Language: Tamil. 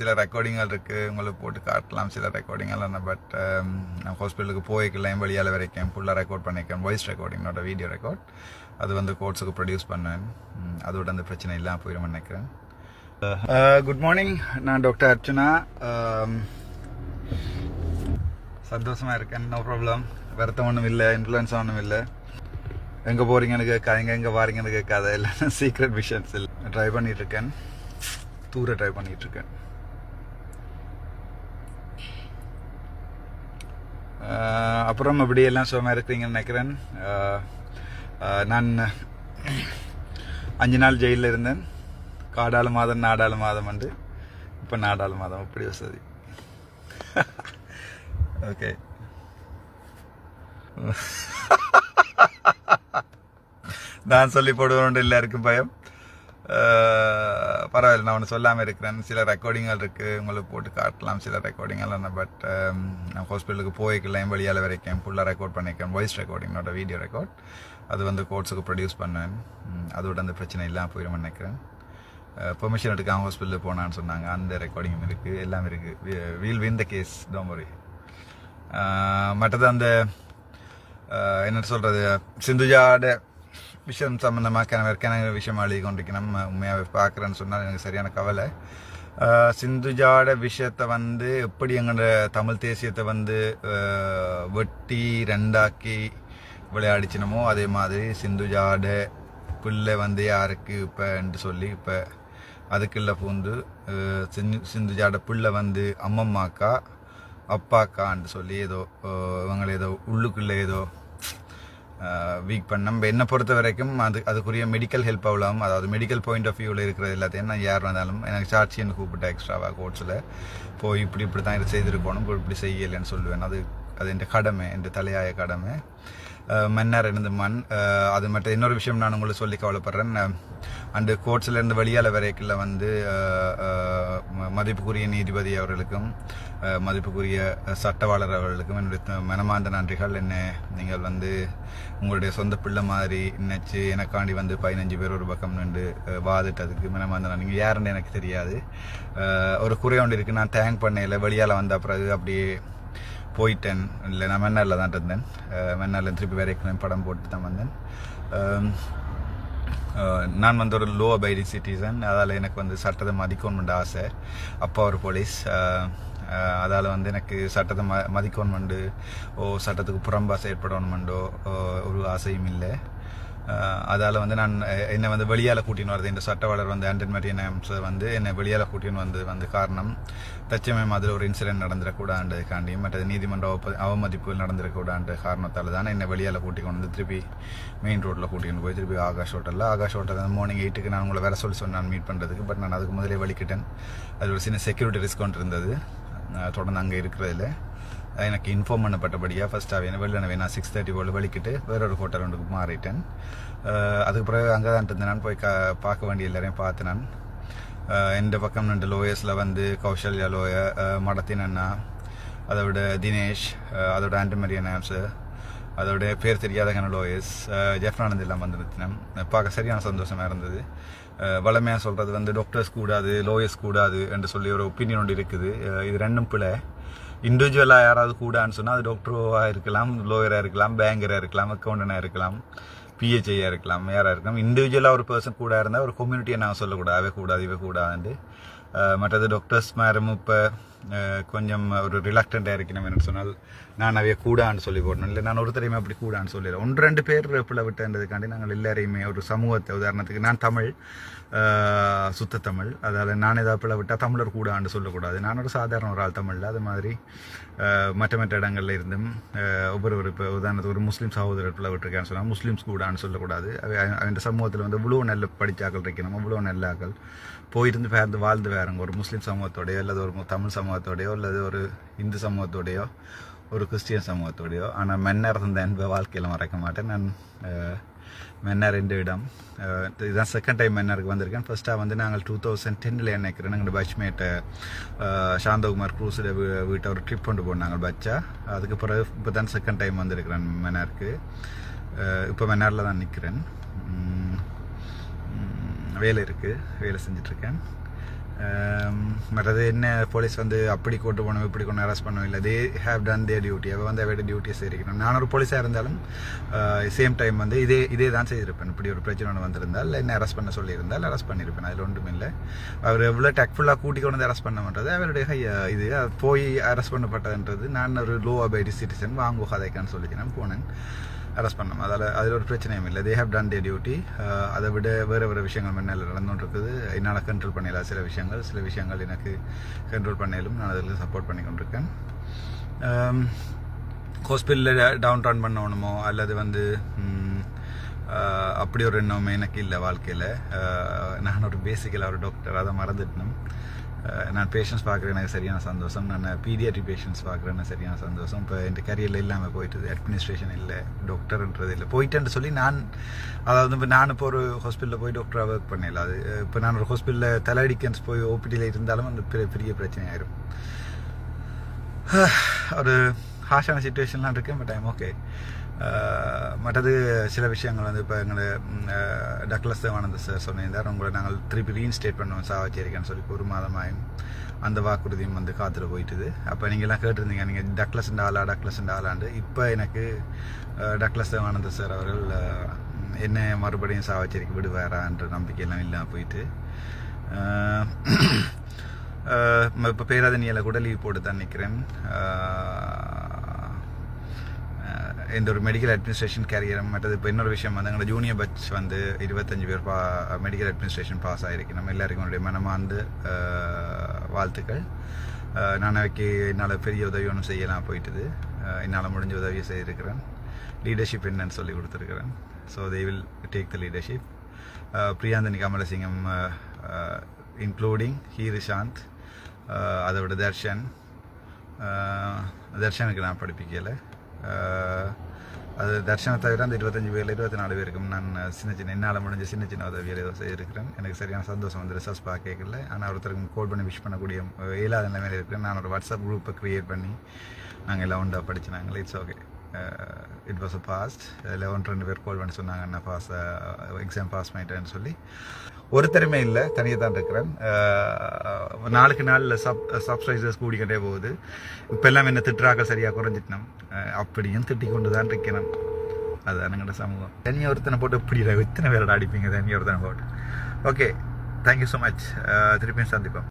சில ரெக்கார்டிங்கள் இருக்குது, உங்களுக்கு போட்டு காட்டலாம் சில ரெக்கார்டிங்கள். பட் நான் ஹாஸ்பிட்டலுக்கு போய்க்கலாம் வழியால் வரைக்கும் ஃபுல்லாக ரெக்கார்ட் பண்ணியிருக்கேன். வாய்ஸ் ரெக்கார்டிங் நோட வீடியோ ரெக்கார்ட் அது வந்து கோர்ட்ஸுக்கு ப்ரொடியூஸ் பண்ணேன். அதோட அந்த பிரச்சனை இல்லாமல் போயிடும் நினைக்கிறேன். குட் மார்னிங், நான் டாக்டர் அர்ச்சனா. சந்தோஷமாக இருக்கேன், நோ ப்ராப்ளம். வருத்தம் ஒன்றும் இல்லை, இன்ஃப்ளூயன்ஸ் ஒன்றும் இல்லை. எங்கே போகிறீங்கன்னு கேட்காதீங்க, எங்கே வாரீங்கன்னு கேட்காத, இல்லை சீக்ரெட் விஷன்ஸ் இல்லை. ட்ரை பண்ணிகிட்ருக்கேன், தூர ட்ரை பண்ணிகிட்ருக்கேன். அப்புறம் அப்படி எல்லாம் சுகமாக இருக்கிறீங்கன்னு நினைக்கிறேன். நான் 5 நாள் ஜெயிலில் இருந்தேன். காடாளு மாதம் நாடாளு மாதம் வந்து இப்போ நாடாளு மாதம் அப்படி வசதி. ஓகே, நான் சொல்லி போடுவோம் எல்லாருக்கும் பயம். பரவாயில்ல, நான் ஒன்று சொல்லாமல் இருக்கிறேன். சில ரெக்கார்டிங்கள் இருக்குது, உங்களுக்கு போட்டு காட்டலாம் சில ரெக்கார்டிங்கள். பட் நான் ஹாஸ்பிட்டலுக்கு போய்க்கலாம் வழியால் வரைக்கும் ஃபுல்லாக ரெக்கார்ட் பண்ணியிருக்கேன். வாய்ஸ் ரெக்கார்டிங் நோட வீடியோ ரெக்கார்ட் அது வந்து கோர்ட்ஸுக்கு ப்ரொடியூஸ் பண்ணேன். அதோட அந்த பிரச்சனை இல்லாமல் போயிடும் நினைக்கிறேன். பெர்மிஷன் எடுக்க ஹாஸ்பிட்டலுக்கு போனான்னு சொன்னாங்க. அந்த ரெக்கார்டிங்கும் இருக்குது, எல்லாம் இருக்குது. We'll win the case, don't worry. மற்றது அந்த என்ன சொல்கிறது, சிந்துஜாட விஷயம் சம்மந்தமாக எனக்கு விஷயம் எழுதி கொண்டிருக்கணும். உண்மையாக பார்க்குறேன்னு சொன்னால் எனக்கு சரியான கவலை. சிந்துஜாட விஷயத்தை வந்து எப்படி எங்களோட தமிழ் தேசியத்தை வந்து வெட்டி ரெண்டாக்கி விளையாடிச்சினமோ அதே மாதிரி சிந்துஜாட பிள்ளை வந்து யாருக்கு இப்போன்ட்டு சொல்லி இப்போ அதுக்குள்ள பூந்து சிந்துஜாட பிள்ளை வந்து அம்மம்மாக்கா அப்பாக்கான்னு சொல்லி ஏதோ இவங்களை ஏதோ உள்ளுக்குள்ளே ஏதோ வீக் பண்ண. நம்ம என்னை பொறுத்த வரைக்கும் அதுக்குரிய மெடிக்கல் ஹெல்ப் ஆகலாம். அதாவது மெடிக்கல் பாயிண்ட் ஆஃப் வியூவில் இருக்கிறது எல்லாத்தையும் நான் யார் வந்தாலும் எனக்கு சாட்சின்னு கூப்பிட்டேன் எக்ஸ்ட்ராவாக கோர்ட்ஸில் போய் இப்படி தான் இதை செய்திருக்கணும், இப்படி செய்யலைன்னு சொல்லுவேன். அது என் கடமை, என் தலையாய கடமை. மன்னர் இருந்து மண். அது மட்டும் இன்னொரு விஷயம் நான் உங்களுக்கு சொல்லி கவலைப்படுறேன். அந்த கோர்ட்ஸ்லேருந்து வெளியால் வரைக்கில் வந்து மதிப்புக்குரிய நீதிபதி அவர்களுக்கும் மதிப்புக்குரிய சட்டவாளர் அவர்களுக்கும் என்னுடைய மனமார்ந்த நன்றிகள். நீங்கள் வந்து உங்களுடைய சொந்த பிள்ளை மாதிரி நினைச்சு எனக்காண்டி வந்து 15 பேர் ஒரு பக்கம் நின்று வாதிட்டதுக்கு மனமார்ந்த நான். நீங்கள் யாருன்னு எனக்கு தெரியாது. ஒரு குறை ஒன்று இருக்குது, நான் தேங்க் பண்ணல. வெளியால் வந்த பிறகு அப்படியே போயிட்டேன். இல்லை, நான் மென்னாரில் தான் இருந்தேன். மென்னாரில் திருப்பி வரைக்கும் படம் போட்டு தான் வந்தேன். நான் வந்து ஒரு லோ அபைடிங் சிட்டிசன். அதால் எனக்கு வந்து சட்டத்தை மதிக்கணுமெண்டு ஆசை. அப்பா ஒரு போலீஸ். அதால் வந்து எனக்கு சட்டத்தை மதிக்கணுமெண்டு சட்டத்துக்கு புறம்பாக செயற்படணுமெண்டோ ஒரு ஆசையும் இல்லை. அதால் வந்து நான் என்னை வந்து வெளியால் கூட்டின்னு வருது இந்த சட்டவாளர் வந்து ஆண்டன் மரியன்ஸை வந்து என்னை வெளியால் கூட்டின்னு வந்து காரணம் தச்சமயம் அதில் ஒரு இன்சிடென்ட் நடந்துடக்கூடாதுக்காண்டியும் மற்றது நீதிமன்ற அவமதிப்புகள் நடந்துடக்கூடாது காரணத்தால் தான் என்னை வெளியால் கூட்டிக் கொண்டு திருப்பி மெயின் ரோட்டில் கூட்டிகிட்டு போய் திருப்பி ஆகாஷ் ஹோட்டலில் மார்னிங் 8க்கு நான் உங்களை வேற சொன்னான் மீட் பண்ணுறதுக்கு. பட் நான் அதுக்கு முதலே வலிக்கிட்டேன். அது ஒரு சின்ன செக்யூரிட்டி ரிஸ்க் ஒன்று இருந்தது தொடர்ந்து அங்கே இருக்கிறதில்ல. எனக்கு இன்ஃபார்ம் பண்ணப்பட்டபடியாக ஃபஸ்ட்டாக வெளில நான் 6:30 போல் வலிக்கிட்டு வேறொரு ஹோட்டல் ஒன்றுக்கு மாறிட்டேன். அதுக்கு பிறகு அங்கே தான் இருந்தேன். நான் போய் பார்க்க வேண்டிய எல்லாரையும் பார்த்து நான் இந்த பக்கம் 2 லோயர்ஸில் வந்து கௌசல்யா லோய, மடத்தின் அண்ணா, அதோட தினேஷ், அதோட ஆண்டமரியன் ஆம்ஸு, அதோட பேர் தெரியாத லோயர்ஸ் ஜெஃப்ரானந்த் எல்லாம் வந்து நிறுத்தினேன். பார்க்க சரியான சந்தோஷமாக இருந்தது. வளமையாக சொல்கிறது வந்து டாக்டர்ஸ் கூடாது, லோயர்ஸ் கூடாது என்று சொல்லி ஒரு ஒப்பீனியன் ஒன்று இருக்குது. இது ரெண்டும் பிள்ளை. இண்டிவிஜுவலாக யாராவது கூடான்னு சொன்னால் அது டாக்டராக இருக்கலாம், லோயராக இருக்கலாம், பேங்கராக இருக்கலாம், அக்கௌண்டனாக இருக்கலாம், பிஹெச்ஐயாக இருக்கலாம், யாராக இருக்கலாம். இண்டிவிஜுவலாக ஒரு பர்சன் கூட இருந்தால் ஒரு கம்யூனிட்டியை நாங்கள் சொல்லக்கூடாது, அவை கூடாது இவை கூடாதுன்ட்டு. மற்றது டாக்டர்ஸ் மேரும் இப்போ கொஞ்சம் ஒரு ரிலக்டண்ட்டாக இருக்கணும் என்று சொன்னால் நான் அவைய கூடான்னு சொல்லி போடணும். இல்லை, நான் ஒருத்தரையுமே அப்படி கூடான்னு சொல்லிடுறேன். 1-2 பேர் பிள்ளை விட்டுன்றதுக்காண்டி நாங்கள் எல்லாரையுமே ஒரு சமூகத்தை, உதாரணத்துக்கு நான் தமிழ், சுத்த தமிழ், அதாவது நான் ஏதாவது பிள்ளை விட்டால் தமிழர் கூடான்னு சொல்லக்கூடாது. நான் ஒரு சாதாரண ஒரு ஆள் தமிழில். அது மாதிரி மற்ற இடங்களில் இருந்தும் ஒவ்வொரு இப்போ உதாரணத்துக்கு ஒரு முஸ்லீம் சகோதரர் பிள்ளை விட்டுருக்கான்னு சொன்னால் முஸ்லீம்ஸ் கூடான்னு சொல்லக்கூடாது. அந்த சமூகத்தில் வந்து இவ்வளோ நல்ல படித்தாக்கள் இருக்கணும், இவ்வளோ நல்லாக்கள் போயிருந்து பேர்ந்து வாழ்ந்து வேறுங்க. ஒரு முஸ்லீம் சமூகத்தோடையோ அல்லது ஒரு தமிழ் சமூகத்தோடையோ அல்லது ஒரு இந்து சமூகத்தோடையோ ஒரு கிறிஸ்டியன் சமூகத்தோடையோ. ஆனால் மன்னர் இருந்த என்ப வாழ்க்கையில் மறக்க மாட்டேன். நான் மன்னர் 2 இடம் இதுதான் செகண்ட் டைம் மன்னருக்கு வந்திருக்கேன். ஃபர்ஸ்ட்டாக வந்து நாங்கள் 2010 நினைக்கிறேன் எங்கள் பட்ச்மேட்டை சாந்தகுமார் க்ரூஸில் வீட்டை ஒரு ட்ரிப் கொண்டு போனாங்க பட்சா. அதுக்கு பிறகு இப்போ தான் செகண்ட் டைம் வந்திருக்கிறேன் மன்னருக்கு. இப்போ மன்னாரில் தான் நிற்கிறேன். வேலை இருக்குது, வேலை செஞ்சிட்ருக்கேன். மற்றது என்ன போலீஸ் வந்து அப்படி கூட்டு போகணும் இப்படி கொண்டு அரெஸ்ட் பண்ணணும் இல்லை they have done their duty அவள் வந்து அவட டியூட்டிஸ் இருக்கணும். நான் ஒரு போலீஸாக இருந்தாலும் சேம் டைம் வந்து இதே தான் செய்திருப்பேன். இப்படி ஒரு பிரச்சனை ஒன்று வந்திருந்தால் என்ன அரெஸ்ட் பண்ண சொல்லியிருந்தால் அரெஸ்ட் பண்ணியிருப்பேன். அதில் ஒன்றும் இல்லை. அவர் எவ்வளோ டேக்ஃபுல்லாக கூட்டி கொண்டு வந்து அரெஸ்ட் பண்ண மாட்டது அவருடைய இது போய் அரெஸ்ட் பண்ணப்பட்டதுன்றது. நான் ஒரு லோ அபைடி சிட்டிசன் வாங்குவதைக்கான்னு சொல்லிச்சு நான் போனேன் அரெஸ்ட் பண்ணோம். அதில் ஒரு பிரச்சனையும் இல்லை. They have done their duty. அதை விட வேறு விஷயங்கள் முன்னால் நடந்துகிட்டு இருக்குது. என்னால் கண்ட்ரோல் பண்ணிடலாம் சில விஷயங்கள் எனக்கு கண்ட்ரோல் பண்ணலும் நான் அதில் சப்போர்ட் பண்ணி கொண்டிருக்கேன். ஹாஸ்பிட்டலில் டவுன் டவுன் பண்ணணுமோ அல்லது வந்து அப்படி ஒரு எண்ணமே எனக்கு இல்லை வாழ்க்கையில். நான் ஒரு பேசிக்கலாக ஒரு டாக்டர் அதை மறந்துட்டேன். நான் பேஷண்ட்ஸ் பார்க்குறேன் எனக்கு சரியான சந்தோஷம். நான் பீடியாட்ரிக் பேஷண்ட்ஸ் பார்க்குறேன்னு சரியான சந்தோஷம். இப்போ என் கரியரில் இல்லாமல் போயிட்டுது. அட்மினிஸ்ட்ரேஷன் இல்லை, டாக்டர்ன்றது இல்லை. போயிட்டேன்னு சொல்லி அதாவது இப்போ நான் இப்போ ஒரு ஹாஸ்பிட்டலில் போய் டாக்டராக ஒர்க் பண்ணல. அது இப்போ நான் ஒரு ஹாஸ்பிட்டலில் தலையடிக்கன்ஸ் போய் ஓபிடியில் இருந்தாலும் அந்த பெரிய பிரச்சனை ஆயிரும். ஒரு ஹாஷான சுச்சுவேஷன்லாம் இருக்கேன். But I'm okay. மற்றது சில விஷயங்கள் வந்து இப்போ எங்களை டக்ளஸ் தேவானந்த சார் சொன்னிருந்தார். உங்களை நாங்கள் திருப்பி ரீஇன்ஸ்டேட் பண்ணுவோம் சாவச்சேரிக்கான்னு சொல்லி ஒரு மாதமாயும் அந்த வாக்குறுதியும் வந்து காத்துல போயிட்டுது. அப்போ நீங்கள்லாம் கேட்டிருந்தீங்க நீங்கள் டக்ளஸ் ஆளாண்டு. இப்போ எனக்கு டக்ளஸ் தேவானந்த சார் அவர்கள் என்ன மறுபடியும் சாவச்சேரிக்கு விடுவாரான்ற நம்பிக்கையெல்லாம் இல்லாமல் போயிட்டு இப்போ பேராதனியில் கூட லீவ் போட்டு தான் நிற்கிறேன். இந்த ஒரு மெடிக்கல் அட்மினிஸ்ட்ரேஷன் கேரியர். மற்றது இப்போ இன்னொரு விஷயம் வந்து எங்களோட ஜூனியர் பேட்ச் வந்து 25 பேர் மெடிக்கல் அட்மினிஸ்ட்ரேஷன் பாஸ் ஆகிருக்கு. நம்ம எல்லாருக்கும் என்னுடைய மனமார்ந்த வாழ்த்துக்கள். நான் அவைக்கு என்னால் பெரிய உதவி ஒன்றும் செய்யலாம் போயிட்டுது. என்னால் முடிஞ்ச உதவியை செய்திருக்கிறேன். லீடர்ஷிப் என்னன்னு சொல்லி கொடுத்துருக்குறேன். So they will take the leadership. Priyanthani Kamalasingam including Heerishanth, அதை விட தர்ஷனுக்கு நான் படிப்பிக்கலை. அது தர்ஷனை தவிர அந்த 25 பேரில் 24 பேருக்கும் நான் என்னால் முடிஞ்ச சின்ன உதவிகள் ஏதோ செய்திருக்கிறேன். எனக்கு சரியான சந்தோஷம் வந்து ரிசர்ச் பார்க்கல. ஆனால் ஒருத்தருக்கு கோல் பண்ணி விஷ் பண்ணக்கூடிய இயலாத நிலைமையில் இருக்கிறேன். நான் ஒரு வாட்ஸ்அப் குரூப்பை க்ரியேட் பண்ணி நாங்கள் எல்லாம் ஒன்றா படிச்சினாங்களே. It's okay. It was a past. 11-2 பேர் கால் பண்ணி சொன்னாங்க நான் எக்ஸாம் பாஸ் பண்ணிட்டேன்னு சொல்லி. ஒருத்தருமே இல்லை, தனியாக தான் இருக்கிறேன். நாளுக்கு நாளில் சப்ஸ்கிரைபர்ஸ் கூடிக்கிட்டே போகுது. இப்போ எல்லாம் என்ன திட்டுறாக்கள் சரியாக குறைஞ்சிட்டோம். அப்படியும் திட்டிக் கொண்டு தான் இருக்கணும். அதுதான் எங்களோட சமூகம். தனியாக ஒருத்தனை போட்டு இப்படி இத்தனை பேரோட அடிப்பீங்க தனியாக ஒருத்தனை போட்டு. Okay, thank you so much. திருப்பியும் சந்திப்போம்.